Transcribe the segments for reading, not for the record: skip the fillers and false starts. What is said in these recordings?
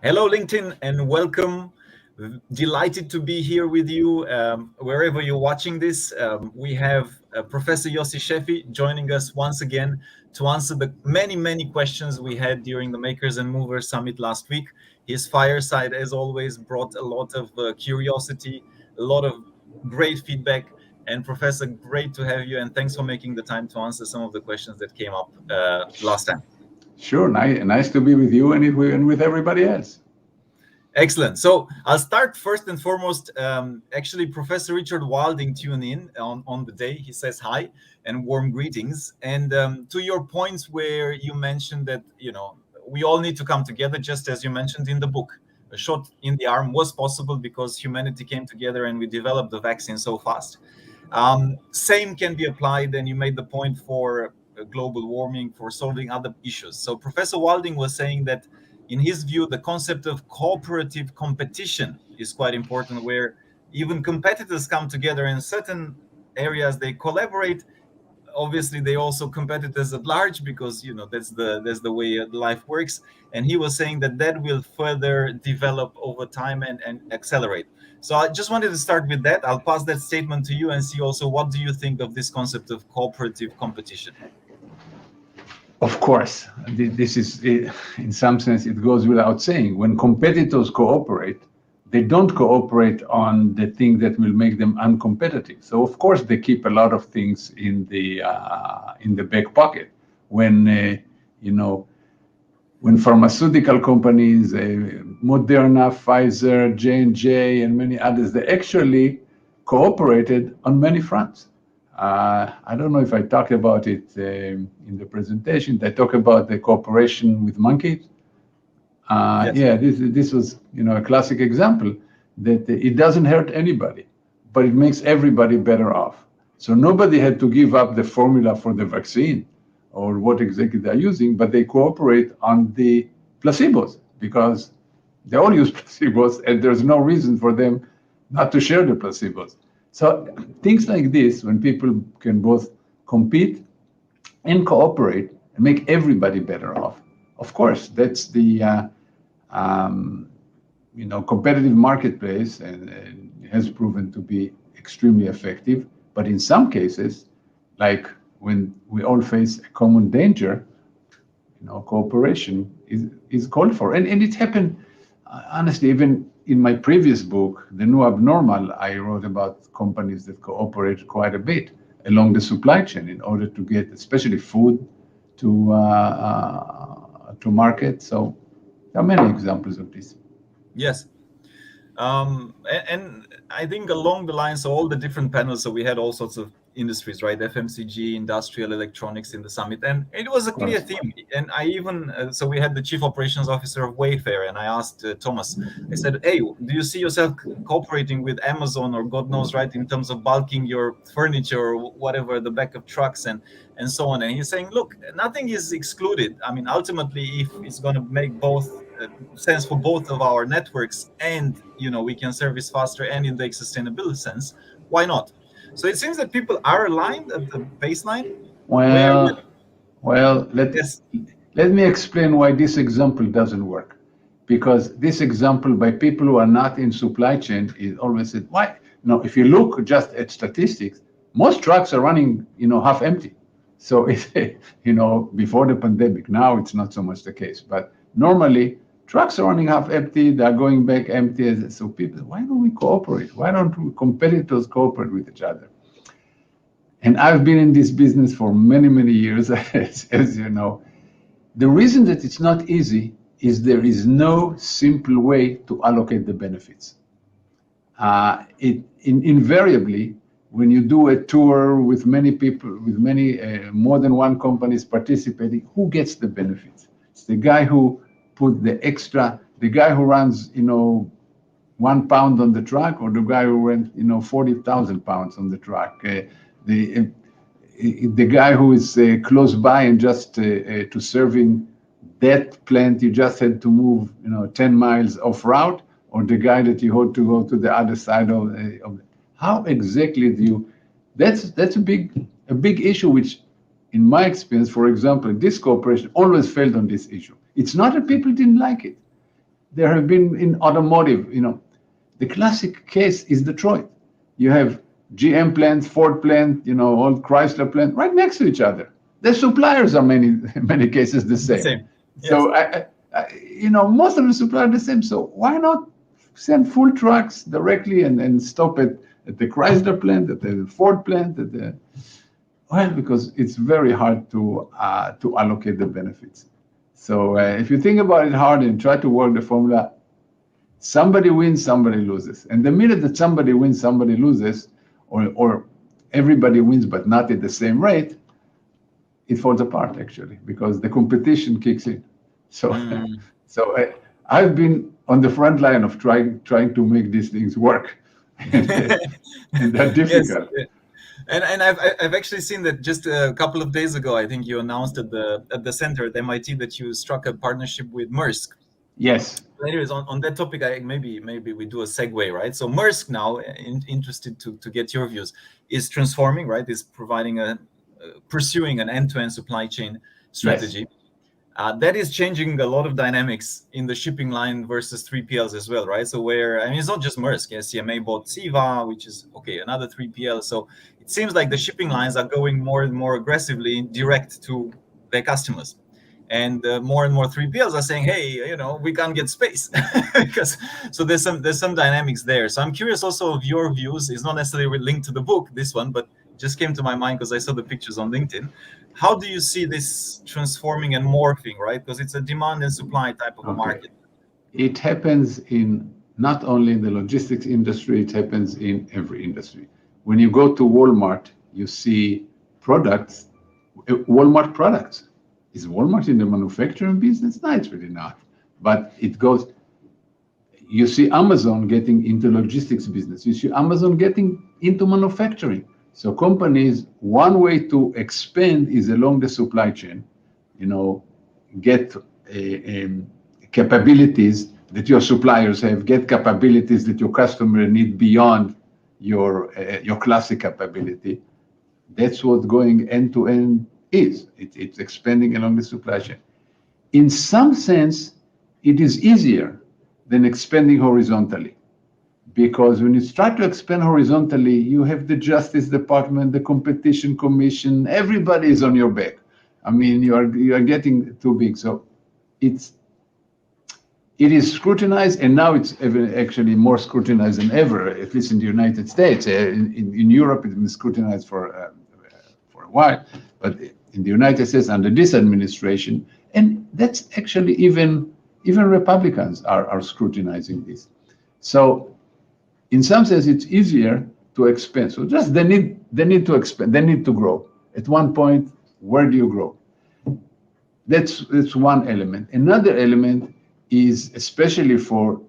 Hello, LinkedIn, and welcome. Delighted to be here with you wherever you're watching this. We have Professor Yossi Sheffi joining us once again to answer the many questions we had during the Makers and Movers Summit last week. His fireside, as always, brought a lot of curiosity, a lot of great feedback. And Professor, great to have you, and thanks for making the time to answer some of the questions that came up last time. Sure, nice to be with you and with everybody else. Excellent. So I'll start first and foremost. Actually, Professor Richard Wilding tuned in on the day. He says hi and warm greetings. And to your points where you mentioned that, we all need to come together, just as you mentioned in the book. A shot in the arm was possible because humanity came together and we developed the vaccine so fast. Same can be applied, and you made the point for global warming, for solving other issues. So Professor Wilding was saying that in his view, the concept of cooperative competition is quite important, where even competitors come together in certain areas, they collaborate. Obviously, they also competitors at large because that's the way life works. And he was saying that will further develop over time and accelerate. So I just wanted to start with that. I'll pass that statement to you and see also what do you think of this concept of cooperative competition. Of course, this is, in some sense, it goes without saying. When competitors cooperate, they don't cooperate on the thing that will make them uncompetitive. So, of course, they keep a lot of things in the back pocket. When pharmaceutical companies, Moderna, Pfizer, J&J, and many others, they actually cooperated on many fronts. I don't know if I talked about it in the presentation. I talk about the cooperation with monkeys. Yes. Yeah, this was a classic example that it doesn't hurt anybody, but it makes everybody better off. So nobody had to give up the formula for the vaccine or what exactly they're using, but they cooperate on the placebos because they all use placebos, and there's no reason for them not to share the placebos. So things like this, when people can both compete and cooperate and make everybody better off, of course, that's the competitive marketplace, and it has proven to be extremely effective. But in some cases, like when we all face a common danger, cooperation is called for. And it happened, honestly, even in my previous book, The New Abnormal, I wrote about companies that cooperate quite a bit along the supply chain in order to get, especially food, to market. So there are many examples of this. Yes. And I think along the lines of all the different panels, so we had all sorts of industries, right? FMCG, industrial, electronics in the summit, and it was a clear theme. And I even so we had the chief operations officer of Wayfair, and I asked Thomas. I said, "Hey, do you see yourself cooperating with Amazon or God knows, right, in terms of bulking your furniture or whatever, the back of trucks and so on?" And he's saying, "Look, nothing is excluded. I mean, ultimately, if it's going to make both sense for both of our networks, and we can service faster and in the sustainability sense, why not?" So it seems that people are aligned at the baseline. Let me explain why this example doesn't work. Because this example by people who are not in supply chain is always said, why? No, if you look just at statistics, most trucks are running, half empty. So before the pandemic, now it's not so much the case, but normally trucks are running half empty, they're going back empty. So people, why don't we cooperate? Why don't competitors cooperate with each other? And I've been in this business for many years, as you know. The reason that it's not easy is there is no simple way to allocate the benefits. Invariably, when you do a tour with many people, with many more than one companies participating, who gets the benefits? It's the guy who put the extra, the guy who runs, 1 pound on the truck, or the guy who went, 40,000 pounds on the truck. The guy who is close by and just to serving that plant, you just had to move, 10 miles off route, or the guy that you had to go to the other side of how exactly do you? That's a big issue, which, in my experience, for example, this cooperation always failed on this issue. It's not that people didn't like it. There have been in automotive, the classic case is Detroit. You have GM plant, Ford plant, old Chrysler plant right next to each other. The suppliers are many many cases the The same. same. Yes. So most of the suppliers are the same. So why not send full trucks directly and stop at the Chrysler plant, at the Ford plant, well, because it's very hard to allocate the benefits. So if you think about it hard and try to work the formula, somebody wins, somebody loses. And the minute that somebody wins, somebody loses, or everybody wins but not at the same rate, it falls apart actually because the competition kicks in. So, Mm. so I've been on the front line of trying to make these things work, and they're Yes. difficult. And I've actually seen that just a couple of days ago. I think you announced at the center at MIT that you struck a partnership with Maersk. Yes. Anyways, on that topic, maybe we do a segue, right? So Maersk now, interested to get your views, is transforming, right? Is providing pursuing an end-to-end supply chain strategy. Yes. That is changing a lot of dynamics in the shipping line versus 3PLs as well, right? So it's not just Maersk. Yeah, CMA bought Siva, which is another 3PL. So it seems like the shipping lines are going more and more aggressively direct to their customers. And more and more 3PLs are saying, "Hey, we can't get space," because so there's some dynamics there. So I'm curious also of your views. It's not necessarily linked to the book, this one, but just came to my mind because I saw the pictures on LinkedIn. How do you see this transforming and morphing, right? Because it's a demand and supply type of a Okay. market. It happens in not only in the logistics industry, it happens in every industry. When you go to Walmart, you see products, Walmart products. Is Walmart in the manufacturing business? No, it's really not. But it goes, you see Amazon getting into logistics business. You see Amazon getting into manufacturing. So companies, one way to expand is along the supply chain, get capabilities that your suppliers have, get capabilities that your customer need beyond your classic capability. That's what going end to end is. It's expanding along the supply chain. In some sense, it is easier than expanding horizontally. Because when you start to expand horizontally, you have the Justice Department, the Competition Commission, everybody is on your back. I mean, you are getting too big. So it is scrutinized, and now it's actually more scrutinized than ever, at least in the United States. In Europe, it's been scrutinized for a while, but in the United States under this administration, and that's actually even Republicans are scrutinizing this. So in some sense, it's easier to expand. So just they need to expand, they need to grow. At one point, where do you grow? That's one element. Another element is, especially for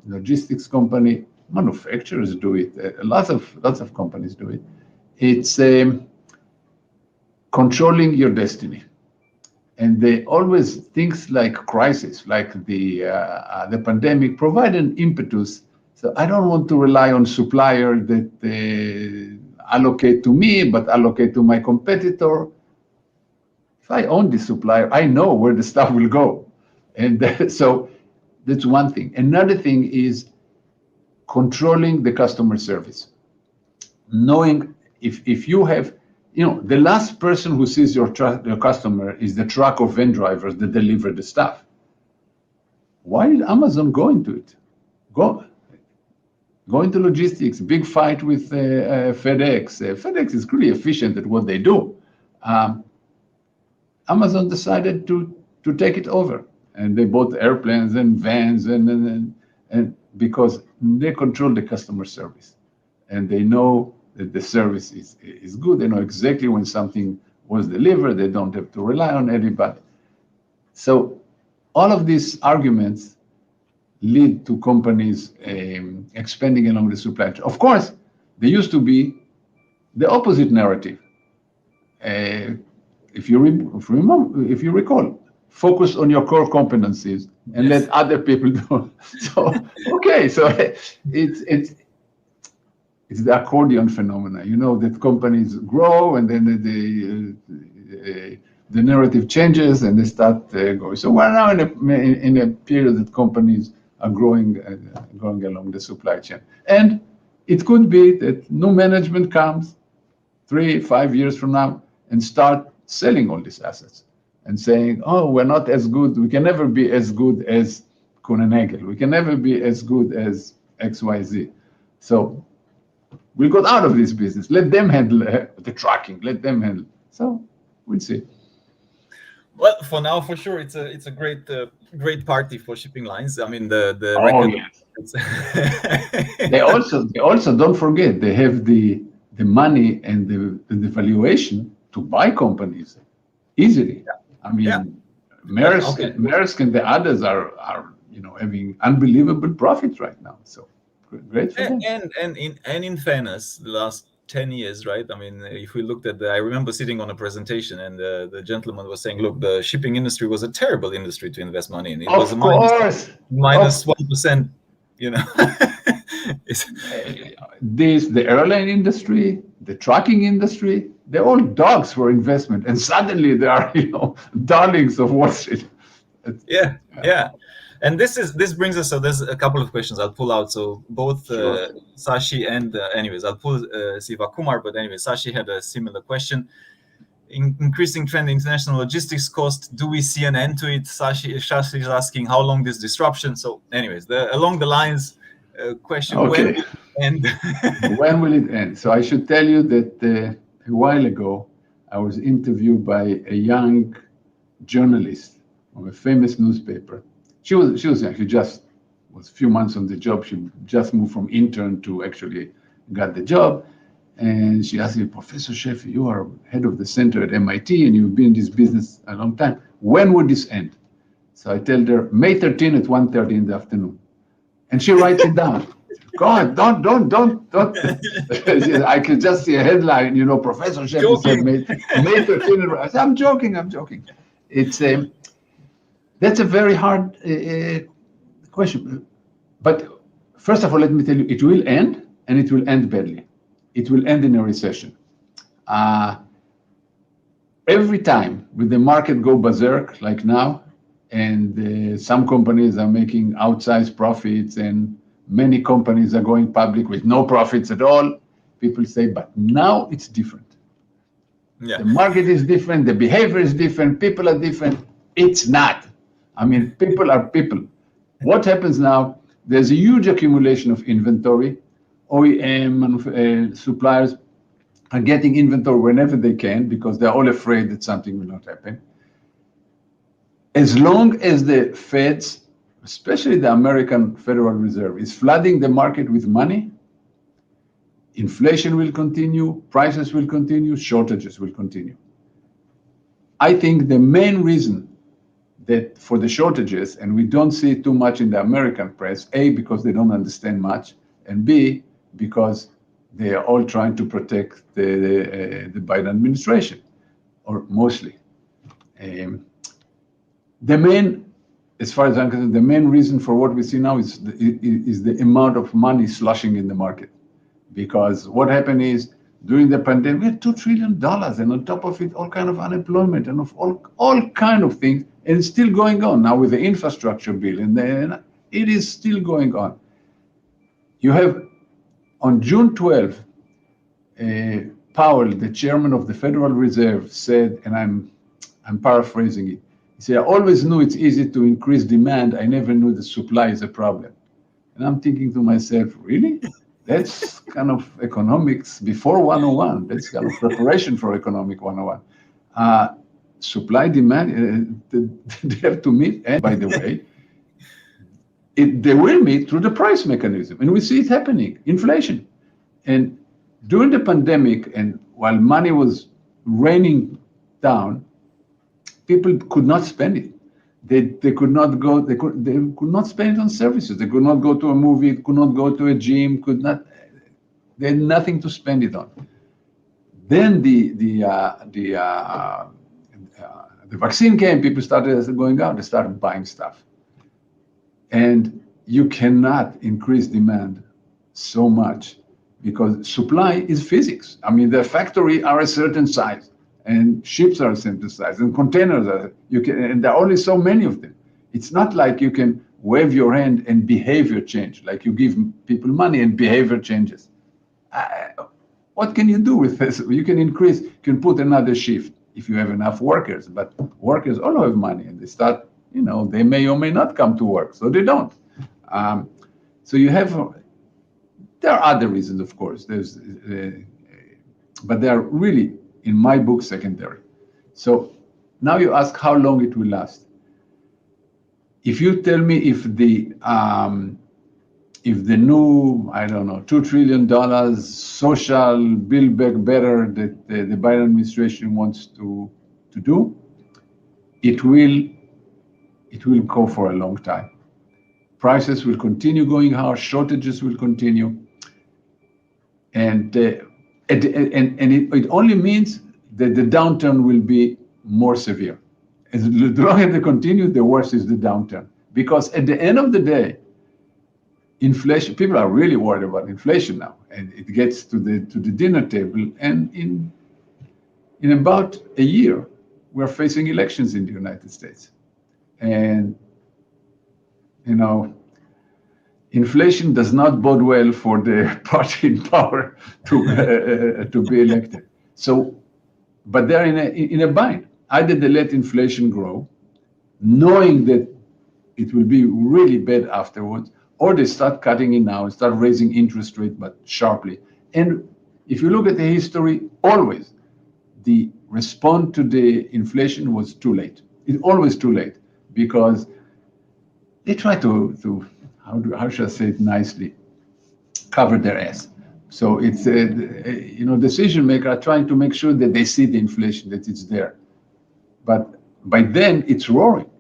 logistics company, manufacturers do it. Lots of companies do it. It's controlling your destiny. And they always things like crisis, like the pandemic, provide an impetus. So I don't want to rely on supplier that allocate to me, but allocate to my competitor. If I own the supplier, I know where the stuff will go. And so that's one thing. Another thing is controlling the customer service. Knowing if you have, the last person who sees your customer is the truck or van drivers that deliver the stuff. Why did Amazon go into it? Go into logistics, big fight with FedEx. FedEx is really efficient at what they do. Amazon decided to take it over, and they bought airplanes and vans, and because they control the customer service, and they know that the service is good. They know exactly when something was delivered. They don't have to rely on anybody. So all of these arguments lead to companies expanding along the supply chain. Of course, there used to be the opposite narrative. If you recall, focus on your core competencies and Yes. let other people do. So okay, so it's the accordion phenomena. That companies grow and then the narrative changes and they start going. So we're now in a period that companies are growing along the supply chain. And it could be that new management comes 3-5 years from now and start selling all these assets and saying, oh, we're not as good. We can never be as good as Kuehne+Nagel. We can never be as good as XYZ. So we got out of this business. Let them handle the tracking. Let them handle. So we'll see. Well, for now, for sure, it's a great party for shipping lines. I mean, the Oh, record. yes. They also don't forget they have the money and the valuation to buy companies easily. Yeah. I mean, yeah. Maersk and the others are having unbelievable profits right now. So great for them. And in fairness, the last 10 years, right? I mean, if we looked at I remember sitting on a presentation and the gentleman was saying, look, the shipping industry was a terrible industry to invest money in. It was a minus 1%, the airline industry, the trucking industry, they're all dogs for investment. And suddenly they are, darlings of Wall Street. Yeah. And this brings us, so there's a couple of questions I'll pull out. So both Sashi and anyways, I'll pull Siva Kumar, but anyway, Sashi had a similar question. Increasing trend international logistics cost, do we see an end to it? Sashi is asking how long this disruption. So anyways, along the lines question, okay. When will it end? When will it end? So I should tell you that a while ago, I was interviewed by a young journalist of a famous newspaper. She was actually was a few months on the job. She just moved from intern to actually got the job. And she asked me, Professor Sheffi, you are head of the center at MIT and you've been in this business a long time. When would this end? So I tell her, May 13 at 1:30 in the afternoon. And she writes it down. God, don't. I could just see a headline, Professor Sheffi said May 13. I said, I'm joking. It's that's a very hard question. But first of all, let me tell you, it will end, and it will end badly. It will end in a recession. Every time with the market go berserk, like now, and some companies are making outsized profits, and many companies are going public with no profits at all, people say, but now it's different. Yeah. The market is different, the behavior is different, people are different. It's not. I mean, people are people. What happens now, there's a huge accumulation of inventory. OEM and suppliers are getting inventory whenever they can because they're all afraid that something will not happen. As long as the Feds, especially the American Federal Reserve, is flooding the market with money, inflation will continue, prices will continue, shortages will continue. I think the main reason that for the shortages, and we don't see it too much in the American press, A, because they don't understand much, and B, because they are all trying to protect the Biden administration, or mostly. The main, as far as I'm concerned, the main reason for what we see now is the amount of money slushing in the market. Because what happened is, during the pandemic, we had $2 trillion, and on top of it, all kind of unemployment, and of all kind of things, and it's still going on now with the infrastructure bill, and then it is still going on. You have, on June 12, Powell, the chairman of the Federal Reserve, said, and I'm paraphrasing it, he said, I always knew it's easy to increase demand. I never knew the supply is a problem. And I'm thinking to myself, really? That's kind of economics before 101. That's kind of preparation for economic 101. Supply, demand, they have to meet. And by the way, they will meet through the price mechanism. And we see it happening, inflation. And during the pandemic, and while money was raining down, people could not spend it. They could not go. They could not spend it on services. They could not go to a movie. Could not go to a gym. Could not. They had nothing to spend it on. Then the vaccine came. People started going out. They started buying stuff. And you cannot increase demand so much because supply is physics. I mean, the factory are a certain size. and ships are synthesized, and containers are. You can, and there are only so many of them. It's not like you can wave your hand and behavior change, like you give people money and behavior changes. What can you do with this? You can increase, you can put another shift if you have enough workers, but workers all have money and they start, they may or may not come to work, so they don't. So you have, there are other reasons, of course, but they are really, in my book, secondary. So now you ask how long it will last. If you tell me if the new, I don't know, $2 trillion social build back better that the Biden administration wants to do, it will go for a long time. Prices will continue going higher, shortages will continue, and it only means that the downturn will be more severe. As long as they continue, the worse is the downturn. Because at the end of the day, inflation, people are really worried about inflation now, and it gets to the dinner table. And in about a year, we're facing elections in the United States, and inflation does not bode well for the party in power to be elected. So, but they're in a bind. Either they let inflation grow, knowing that it will be really bad afterwards, or they start cutting it now and start raising interest rate, but sharply. And if you look at the history, always the response to the inflation was too late. It's always too late because they try to how should I say it nicely, cover their ass. So it's decision makers are trying to make sure that they see the inflation, that it's there. But by then it's roaring.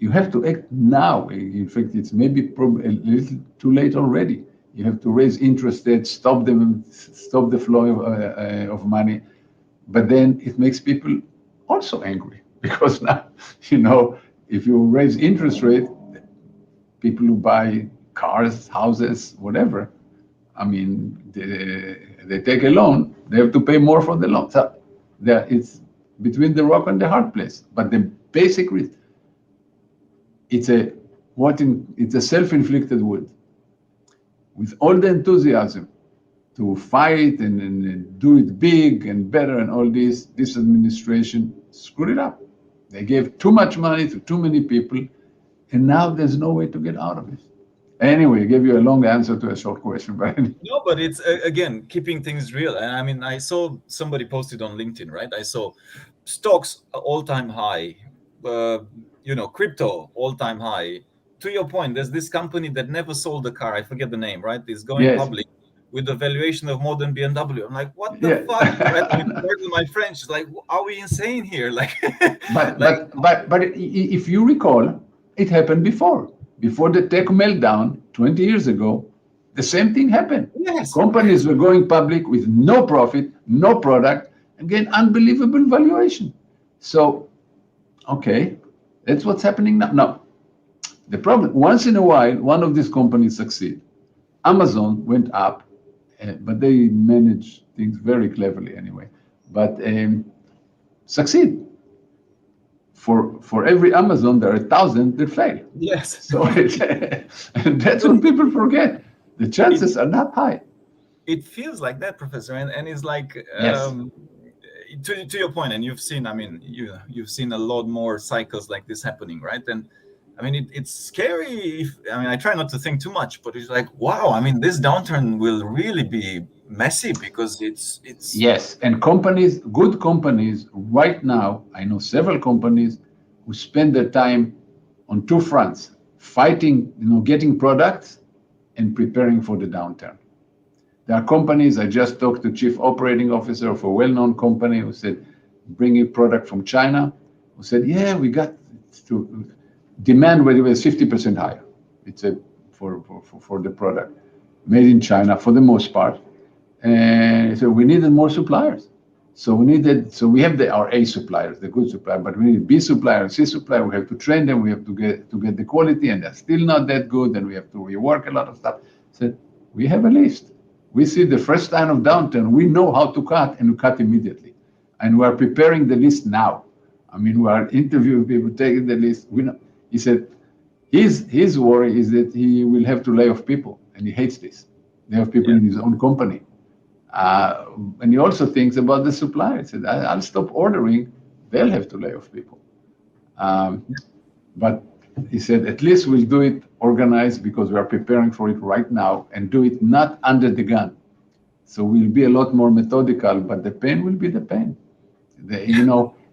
You have to act now. In fact, it's maybe a little too late already. You have to raise interest rates, stop the flow of money. But then it makes people also angry because now, if you raise interest rate, people who buy cars, houses, whatever, I mean, they take a loan, they have to pay more for the loan. So it's between the rock and the hard place. But the basic reason, it's a self-inflicted wound. With all the enthusiasm to fight and do it big and better and all this administration screwed it up. They gave too much money to too many people, and now there's no way to get out of it. Anyway, I gave you a long answer to a short question, but no, but it's again keeping things real. And I mean, I saw somebody posted on LinkedIn, right? I saw stocks all-time high, crypto all-time high. To your point, there's this company that never sold a car. I forget the name, right? It's going public with a valuation of more than BMW. I'm like, what the fuck? Right? I mean, pardon my French. It's like, are we insane here? Like, but if you recall, it happened before the tech meltdown 20 years ago. The same thing happened. Yes. Companies were going public with no profit, no product, and gain unbelievable valuation. So, okay, that's what's happening now. Now, the problem, once in a while, one of these companies succeed. Amazon went up, but they manage things very cleverly anyway. But succeed. For every Amazon, there are 1,000 that fail. Yes. So and that's what people forget. The chances are not high. It feels like that, Professor, and it's like Yes. To your point, and you've seen. I mean, you've seen a lot more cycles like this happening, right? And I mean, it's scary. I try not to think too much, but it's like, wow. I mean, this downturn will really be messy because it's. Yes, and good companies, right now, I know several companies who spend their time on two fronts: fighting, getting products, and preparing for the downturn. There are companies. I just talked to chief operating officer of a well-known company who said, bringing product from China, who said, yeah, we got to. Demand where it was 50% higher. It's for the product made in China for the most part, and so we needed more suppliers. So we have our A suppliers, the good supplier, but we need B supplier and C supplier. We have to train them. We have to get the quality, and they're still not that good. And we have to rework a lot of stuff. So we have a list. We see the first sign of downturn. We know how to cut, and we cut immediately. and we are preparing the list now. I mean, we are interviewing people, taking the list. We know. He said his worry is that he will have to lay off people, and he hates this. Lay off people in his own company. And he also thinks about the suppliers. He said, I'll stop ordering. They'll have to lay off people. But he said, at least we'll do it organized because we are preparing for it right now and do it not under the gun. So we'll be a lot more methodical, but the pain will be the pain.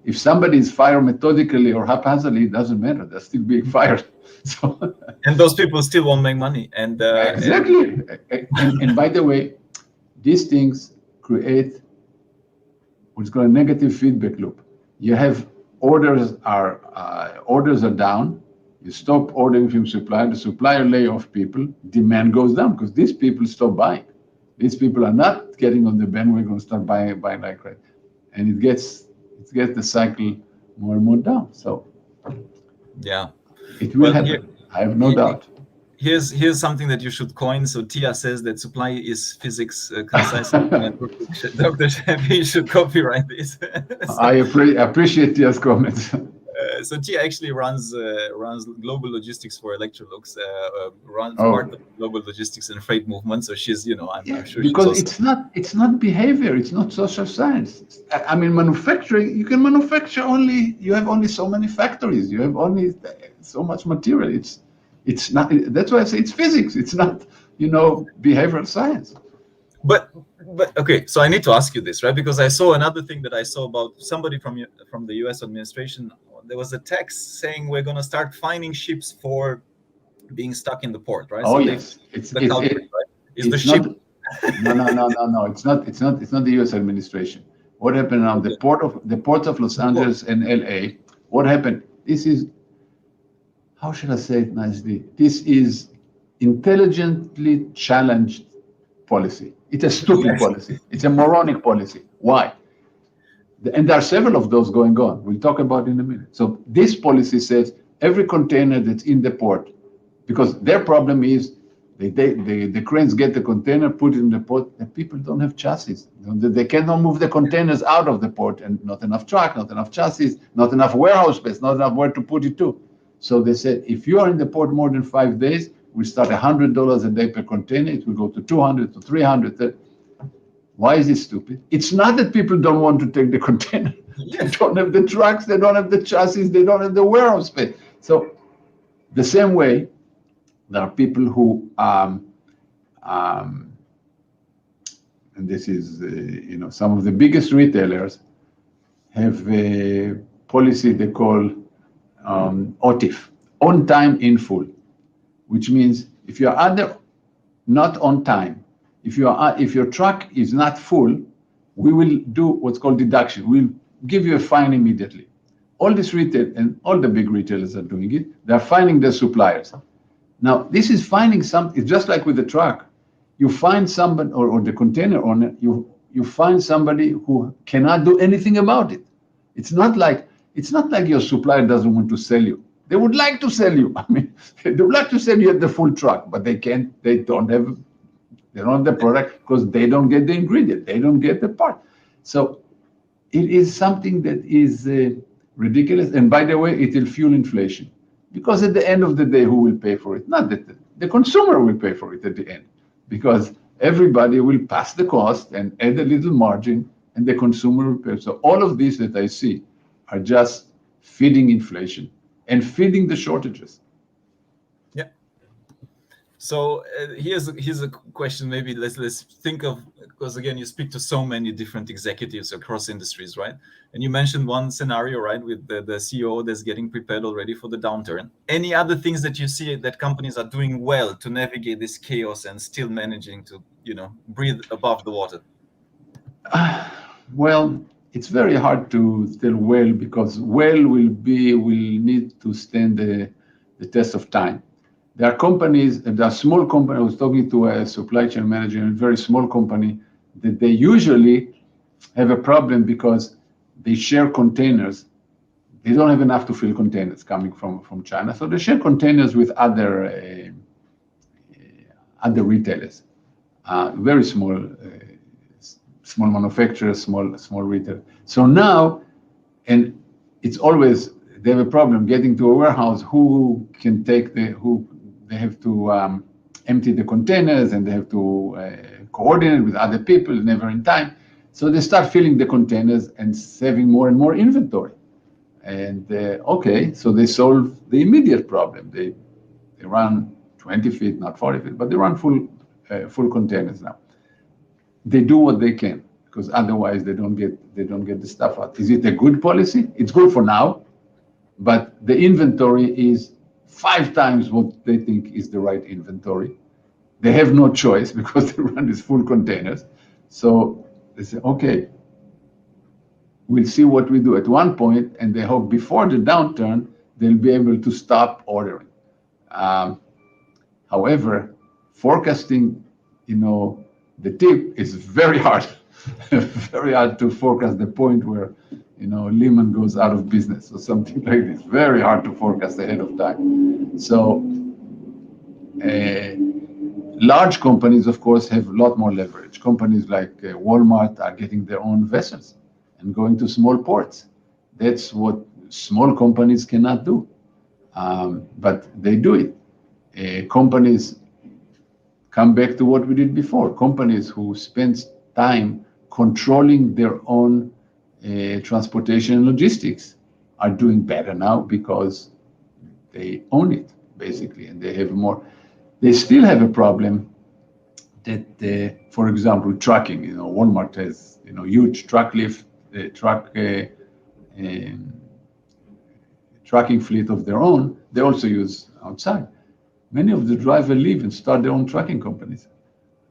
If somebody is fired methodically or haphazardly, it doesn't matter. They're still being fired. So, and those people still won't make money. And exactly. And by the way, these things create what's called a negative feedback loop. You have orders are down. You stop ordering from supplier. The supplier lay off people. Demand goes down because these people stop buying. These people are not getting on the bandwagon and start buying like crazy, and it gets the cycle more and more down. So yeah, it will happen. I have no doubt. Here's something that you should coin. So Tia says that supply is physics concise. Dr. Sheffi should copyright this. I appreciate Tia's comments. So Tia actually runs global logistics for Electrolux, runs part of global logistics and freight movement. So she's, I'm sure because it's not behavior, it's not social science. I mean, manufacturing, you can manufacture you have only so many factories, you have only so much material. It's not. That's why I say it's physics. It's not, behavioral science. But okay, so I need to ask you this, right? Because I saw another thing that I saw about somebody from the U.S. administration. There was a text saying we're going to start fining ships for being stuck in the port, right? Oh, so yes, it's the culprit, right? Is the ship? No. It's not the U.S. administration. What happened now? The ports of Los Angeles and L.A. What happened? This is, how should I say it nicely? This is intelligently challenged policy. It's a stupid policy. It's a moronic policy. Why? And there are several of those going on. We'll talk about it in a minute. So this policy says every container that's in the port, because their problem is the cranes get the container, put it in the port, and people don't have chassis. They cannot move the containers out of the port, and not enough truck, not enough chassis, not enough warehouse space, not enough where to put it to. So they said, if you are in the port more than 5 days, we start $100 a day per container. It will go to 200 to 300. Why is it stupid? It's not that people don't want to take the container. They don't have the trucks. They don't have the chassis. They don't have the warehouse space. So the same way, there are people who, and this is, some of the biggest retailers have a policy they call OTIF, on time in full, which means if you are not on time, if your truck is not full, we will do what's called deduction. We'll give you a fine immediately. All this retail and all the big retailers are doing it. They're fining their suppliers. Now, this is fining it's just like with the truck. You find somebody, or the container owner, you find somebody who cannot do anything about it. It's not like your supplier doesn't want to sell you. They would like to sell you. I mean, they would like to sell you the full truck, but they can't. They don't have the product because they don't get the ingredient. They don't get the part. So it is something that is ridiculous. And by the way, it will fuel inflation, because at the end of the day, who will pay for it? Not that the consumer will pay for it at the end, because everybody will pass the cost and add a little margin, and the consumer will pay. So all of these that I see are just feeding inflation and feeding the shortages. Yeah. So here's a question. Maybe let's think of, because again, you speak to so many different executives across industries, right? And you mentioned one scenario, right, with the CEO that's getting prepared already for the downturn. Any other things that you see that companies are doing well to navigate this chaos and still managing to, breathe above the water? Well, it's very hard to tell well, because well will need to stand the test of time. There are companies, there are small companies. I was talking to a supply chain manager in a very small company, that they usually have a problem because they share containers. They don't have enough to fill containers coming from China. So they share containers with other retailers, very small small manufacturers, small retail. So now, and it's always they have a problem getting to a warehouse. Who can take who they have to empty the containers, and they have to coordinate with other people, never in time. So they start filling the containers and saving more and more inventory. And okay, so they solve the immediate problem. They run 20 feet, not 40 feet, but they run full containers now. They do what they can, because otherwise they don't get the stuff out. Is it a good policy? It's good for now, but the inventory is 5 times what they think is the right inventory. They have no choice because they run these full containers. So they say, okay, we'll see what we do at one point, and they hope before the downturn they'll be able to stop ordering. However, forecasting, the tip is very hard, very hard to forecast the point where, Lehman goes out of business or something like this. Very hard to forecast ahead of time. So large companies, of course, have a lot more leverage. Companies like Walmart are getting their own vessels and going to small ports. That's what small companies cannot do, but they do it. Companies come back to what we did before. Companies who spend time controlling their own transportation and logistics are doing better now because they own it, basically, and they have more. They still have a problem that, for example, trucking. Walmart has huge trucking fleet of their own. They also use outside. Many of the drivers leave and start their own trucking companies.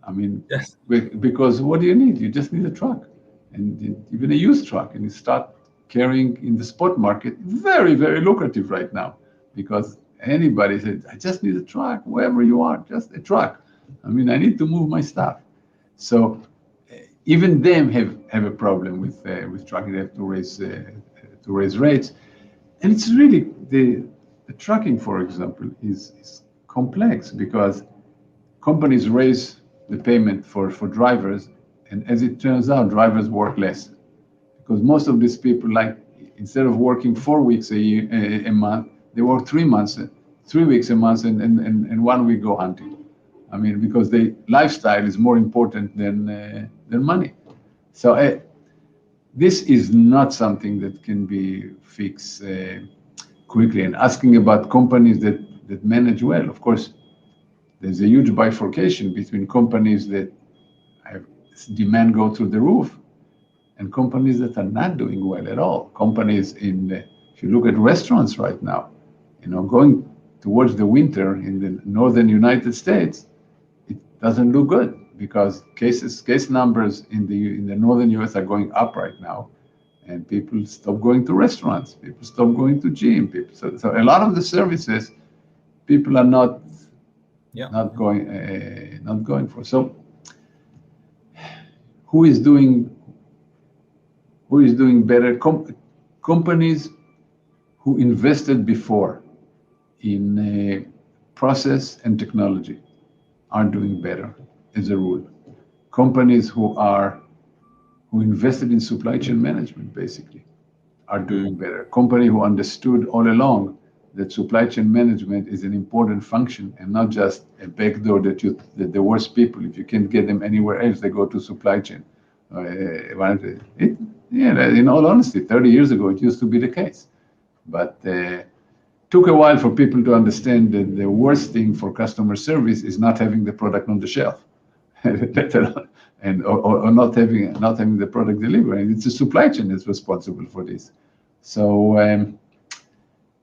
I mean, Yes. because what do you need? You just need a truck, and even a used truck, and you start carrying in the spot market. Very, very lucrative right now, because anybody said, I just need a truck, wherever you are, just a truck. I mean, I need to move my stuff. So even them have a problem with trucking. They have to raise rates, and it's really the trucking, for example, is complex because companies raise the payment for drivers, and as it turns out, drivers work less because most of these people, like, instead of working 4 weeks a month, they work 3 weeks a month, and 1 week go hunting. I mean, because the lifestyle is more important than money. So this is not something that can be fixed quickly. And asking about companies that manage well, of course, there's a huge bifurcation between companies that have demand go through the roof and companies that are not doing well at all. Companies if you look at restaurants right now, going towards the winter in the northern United States, it doesn't look good because case numbers in the northern US are going up right now, and people stop going to restaurants, people stop going to gym, so a lot of the services people are not going for. So who is doing better? Companies who invested before in process and technology are doing better as a rule. Companies who invested in supply chain management basically are doing better. Company who understood all along that supply chain management is an important function and not just a backdoor that the worst people, if you can't get them anywhere else, they go to supply chain. In all honesty, 30 years ago, it used to be the case. But took a while for people to understand that the worst thing for customer service is not having the product on the shelf, and or not having the product delivered. And it's the supply chain that's responsible for this. So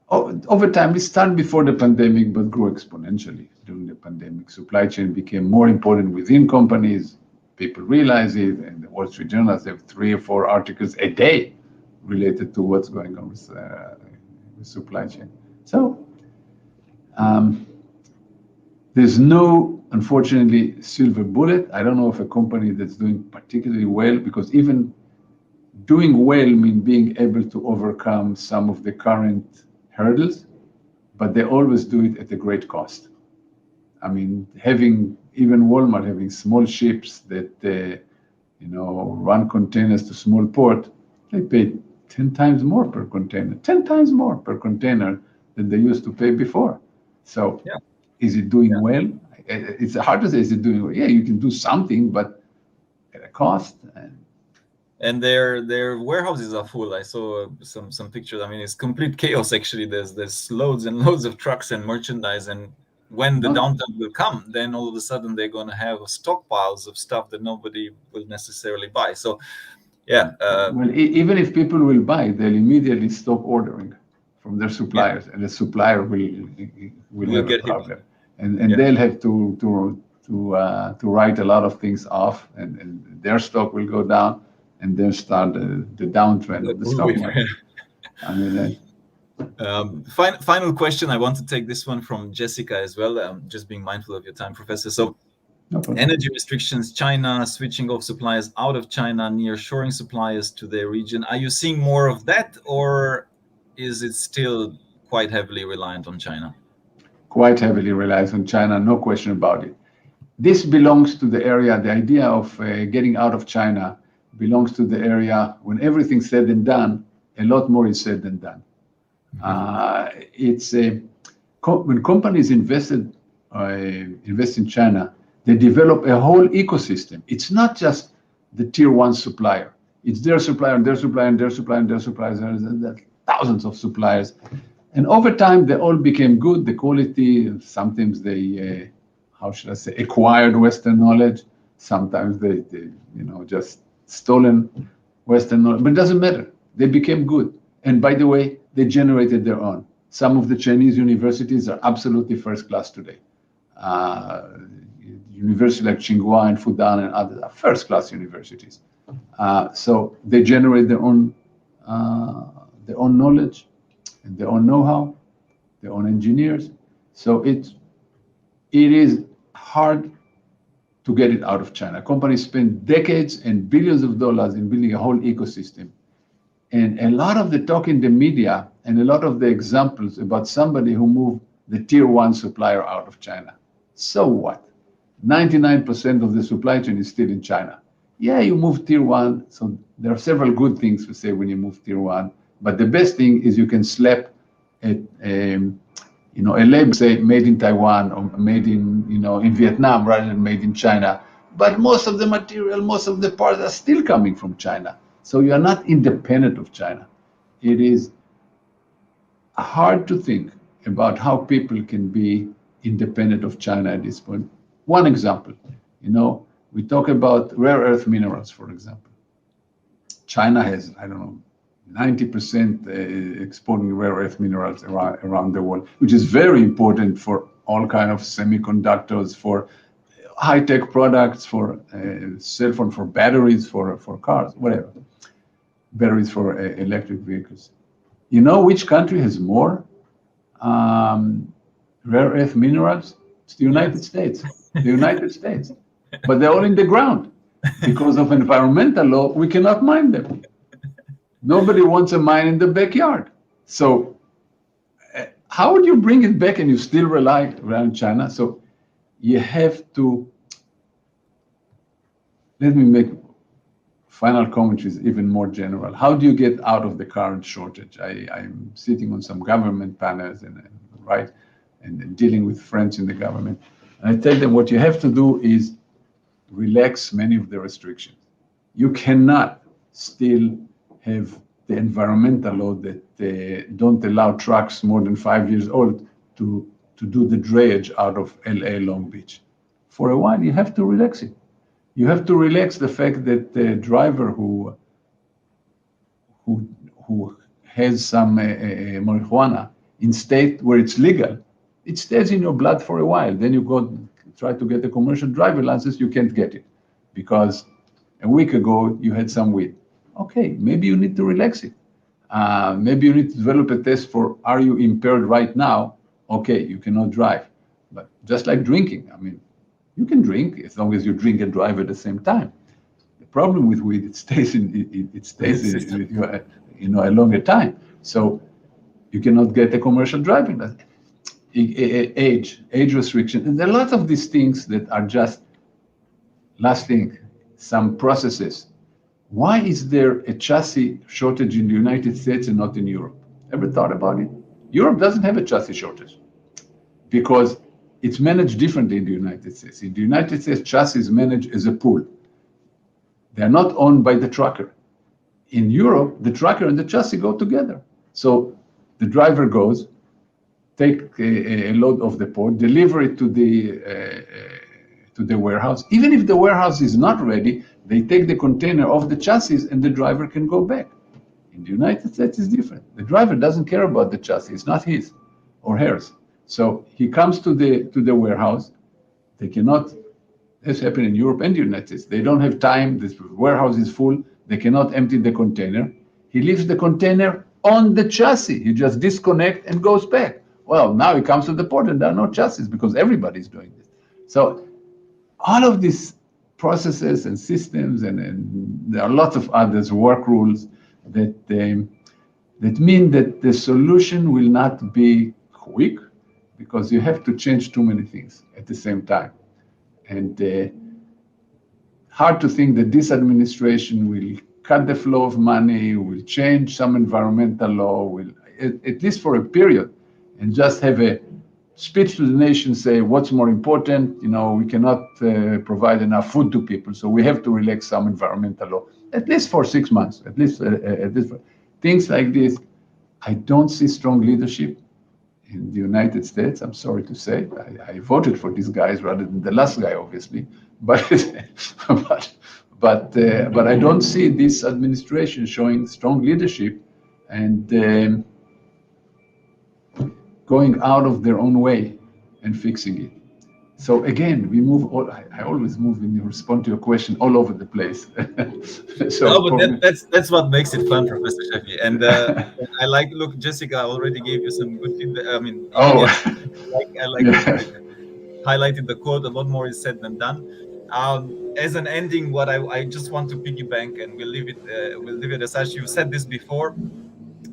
over time, it started before the pandemic, but grew exponentially during the pandemic. Supply chain became more important within companies. People realize it, and the Wall Street Journals have 3 or 4 articles a day related to what's going on with supply chain. So there's no, unfortunately, silver bullet. I don't know of a company that's doing particularly well, because even doing well means being able to overcome some of the current hurdles, but they always do it at a great cost. I mean, even Walmart having small ships that run containers to small port, they pay 10 times more per container, 10 times more per container than they used to pay before. So Yeah. is it doing well? It's hard to say, is it doing well? Yeah, you can do something, but at a cost. And their warehouses are full. I saw some pictures. I mean, it's complete chaos actually. There's loads and loads of trucks and merchandise, and when the No, downturn will come, then all of a sudden they're going to have stockpiles of stuff that nobody will necessarily buy. So yeah, well, even if people will buy, they'll immediately stop ordering from their yeah, suppliers, and the supplier will we'll have a get hit. problem, and Yeah, they'll have to write a lot of things off, and their stock will go down, and then start the downtrend the of the stock bullwhip. market. I mean, Final question. I want to take this one from Jessica as well. Just being mindful of your time, Professor. So no problem. energy restrictions, China switching off suppliers out of China, near-shoring suppliers to their region. Are you seeing more of that, or is it still quite heavily reliant on China? Quite heavily relies on China, no question about it. This belongs to the area, the idea of getting out of China belongs to the area when everything's said and done, a lot more is said than done. It's when companies invest in China, they develop a whole ecosystem. It's not just the tier one supplier. It's their supplier, and their supplier, and their supplier, and their suppliers. There's thousands of suppliers. And over time, they all became good. The quality, sometimes they, how should I say, acquired Western knowledge. Sometimes they just stolen Western knowledge. But it doesn't matter. They became good. And by the way, they generated their own. Some of the Chinese universities are absolutely first class today. Universities like Tsinghua and Fudan and others are first class universities. So they generate their own knowledge and their own know-how, their own engineers. So it is hard to get it out of China. Companies spend decades and billions of dollars in building a whole ecosystem. And a lot of the talk in the media and a lot of the examples about somebody who moved the tier one supplier out of China. So what? 99% of the supply chain is still in China. Yeah, you move tier one. So there are several good things to say when you move tier one. But the best thing is you can slap a label, say made in Taiwan or made in Vietnam rather than made in China. But most of the material, most of the parts are still coming from China. So you are not independent of China. It is hard to think about how people can be independent of China at this point. One example, we talk about rare earth minerals, for example. China has, 90% exporting rare earth minerals around the world, which is very important for all kind of semiconductors, for high-tech products, for cell phone, for batteries, for cars, whatever. Batteries for electric vehicles. You know which country has more rare earth minerals? It's the United States. The United States. But they're all in the ground. Because of environmental law, we cannot mine them. Nobody wants a mine in the backyard. So how would you bring it back and you still rely on China? So you have to, let me make final comment is even more general. How do you get out of the current shortage? I'm sitting on some government panels and dealing with friends in the government. And I tell them what you have to do is relax many of the restrictions. You cannot still have the environmental law that don't allow trucks more than 5 years old to do the drayage out of LA Long Beach. For a while, you have to relax it. You have to relax the fact that the driver who has some marijuana in state where it's legal, it stays in your blood for a while. Then you go try to get a commercial driver license, you can't get it because a week ago you had some weed. Okay, maybe you need to relax it. Maybe you need to develop a test for, are you impaired right now? Okay, you cannot drive. But just like drinking, you can drink as long as you drink and drive at the same time. The problem with weed, it stays with you a longer time. So you cannot get a commercial driving license. Age restriction. And there are lots of these things that are just, last thing, some processes. Why is there a chassis shortage in the United States and not in Europe? Ever thought about it? Europe doesn't have a chassis shortage because it's managed differently in the United States. In the United States, chassis is managed as a pool. They're not owned by the trucker. In Europe, the trucker and the chassis go together. So the driver goes, take a load off the port, deliver it to the warehouse. Even if the warehouse is not ready, they take the container off the chassis and the driver can go back. In the United States, it's different. The driver doesn't care about the chassis. It's not his or hers. So he comes to the warehouse. They cannot, this happened in Europe and the United States. They don't have time. The warehouse is full. They cannot empty the container. He leaves the container on the chassis. He just disconnects and goes back. Well, now he comes to the port and there are no chassis because everybody's doing this. So all of these processes and systems, and there are lots of others, work rules, that mean that the solution will not be quick because you have to change too many things at the same time. And hard to think that this administration will cut the flow of money, will change some environmental law, will, at least for a period, and just have a speech to the nation, say what's more important. We cannot provide enough food to people, so we have to relax some environmental law, at least for 6 months, at least things like this. I don't see strong leadership in the United States. I'm sorry to say, I voted for these guys rather than the last guy, obviously, but I don't see this administration showing strong leadership and going out of their own way and fixing it. So again, I always move in response to your question all over the place. That's what makes it fun, Professor Sheffi. And I look, Jessica already gave you some good feedback. I mean, I like highlighted the quote, a lot more is said than done. As an ending, what I just want to piggyback, and we'll leave it as such. You said this before,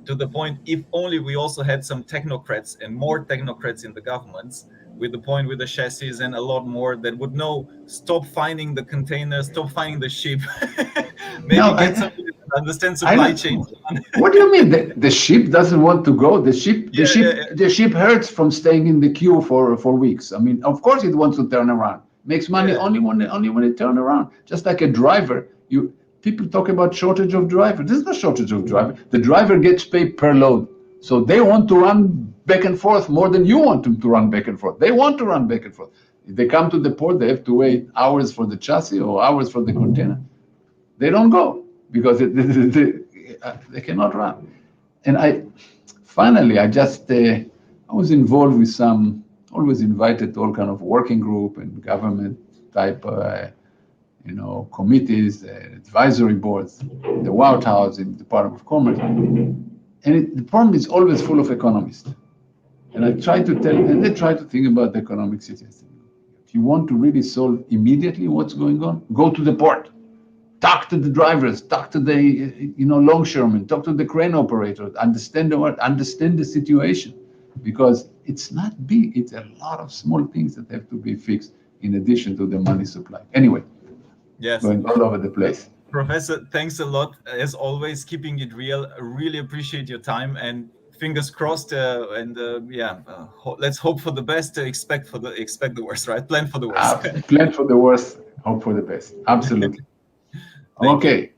to the point, if only we also had some technocrats and more technocrats in the governments, with the chassis and a lot more that would know, stop finding the containers, stop finding the ship. Maybe get somebody to understand supply chains. What do you mean? The ship doesn't want to go? The ship hurts from staying in the queue for weeks. I mean, of course it wants to turn around. Makes money only when it turn around. Just like a driver, people talk about shortage of drivers. There's no shortage of drivers. The driver gets paid per load. So they want to run back and forth more than you want them to run back and forth. They want to run back and forth. If they come to the port, they have to wait hours for the chassis or hours for the container. They don't go because they cannot run. And I was involved with always invited to all kind of working group and government type committees, advisory boards, the White House, in the Department of Commerce. And the problem is always full of economists. And I try to tell, and they try to think about the economic situation. If you want to really solve immediately what's going on, go to the port, talk to the drivers, talk to the longshoremen, talk to the crane operators, understand the situation, because it's not big. It's a lot of small things that have to be fixed in addition to the money supply. Anyway, yes, going all over the place. Professor, thanks a lot, as always, keeping it real. I really appreciate your time, and fingers crossed. Let's hope for the best. Expect the worst, right? Plan for the worst. Plan for the worst. Hope for the best. Absolutely. Okay.